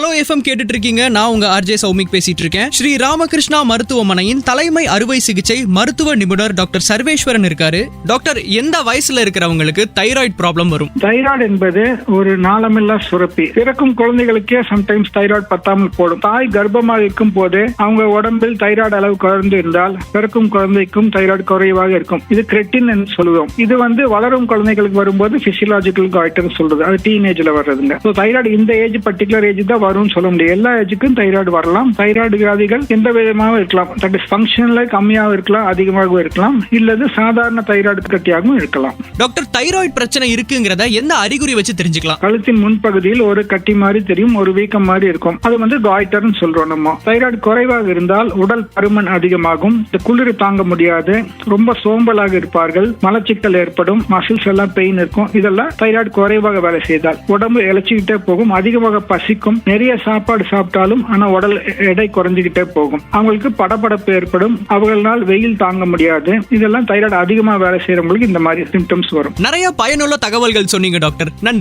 Hello FM கேட்டுட்டு இருக்கீங்க. நான் உங்க ஆர்ஜே சௌமிக் பேசிட்டு இருக்கேன். ஸ்ரீ ராமகிருஷ்ணா மருத்துவமனையின் தலைமை அறுவை சிகிச்சை மருத்துவ நிபுணர் டாக்டர் சர்வேஸ்வரன் இருக்காரு. டாக்டர், எந்த வயசுல இருக்கிறவங்களுக்கு தைராய்டு ப்ராப்ளம் வரும்? தைராய்டு என்பது ஒரு நாளமில்லா சுரப்பி. பிறக்கும் குழந்தைகளுக்கே சம்டைம்ஸ் தைராய்டு பத்தாமல் போடும். தாய் கர்ப்பமாக இருக்கும் போது அவங்க உடம்பில் தைராய்டு அளவு குறைந்து இருந்தால் பிறக்கும் குழந்தைக்கும் தைராய்டு குறைவாக இருக்கும். இது கிரெட்டின் என்று சொல்லுவோம். இது வளரும் குழந்தைகளுக்கு வரும்போது பிசியலாஜிக்கல் காய்டர் சொல்றது. அது டீனேஜ்ல வர்றதுங்க. தைராய்டு இந்த ஏஜ் பர்டிகுலர் ஏஜ் தான் வரும்னு சொல்ல முடியாது. எல்லா ஏஜுக்கும் தைராய்டு வரலாம். தைராய்டு வியாதிகள் எந்த விதமாக இருக்கலாம். தட் இஸ் ஃபங்க்ஷன்ல கம்மியாகவும் இருக்கலாம், அதிகமாகவும் இருக்கலாம், இல்லது சாதாரண தைராய்டு கட்டியாகவும் இருக்கலாம். டாக்டர், தைராய்டு பிரச்சனை இருக்குங்கிறத எந்த அறிகுறி வச்சு தெரிஞ்சுக்கலாம்? கழுத்தின் முன்பகுதியில் ஒரு கட்டி மாதிரி தெரியும், ஒரு வீக்கம் மாதிரி இருக்கும். அது காய்டர்னு சொல்றோம். நம்ம தைராய்டு குறைவாக இருந்தால் உடல் பருமன் அதிகமாகும், குளிர் தாங்க முடியாது, ரொம்ப சோம்பலாக இருப்பார்கள், மலச்சிக்கல் ஏற்படும், மசில்ஸ் எல்லாம் பெயின் இருக்கும். இதெல்லாம் தைராய்டு குறைவாக வேலை செய்தால் உடம்பு இழைச்சிக்கிட்டே போகும், அதிகமாக பசிக்கும், நிறைய சாப்பாடு சாப்பிட்டாலும் ஆனா உடல் எடை குறைஞ்சிக்கிட்டே போகும். அவங்களுக்கு படபடப்பு ஏற்படும், அவர்களால் வெயில் தாங்க முடியாது. இதெல்லாம் தைராய்டு அதிகமா வேலை செய்யறவங்களுக்கு இந்த மாதிரி சிம்டம்ஸ் வரும். நிறைய பயனுள்ள தகவல்கள் சொன்னீங்க டாக்டர். நன்றி.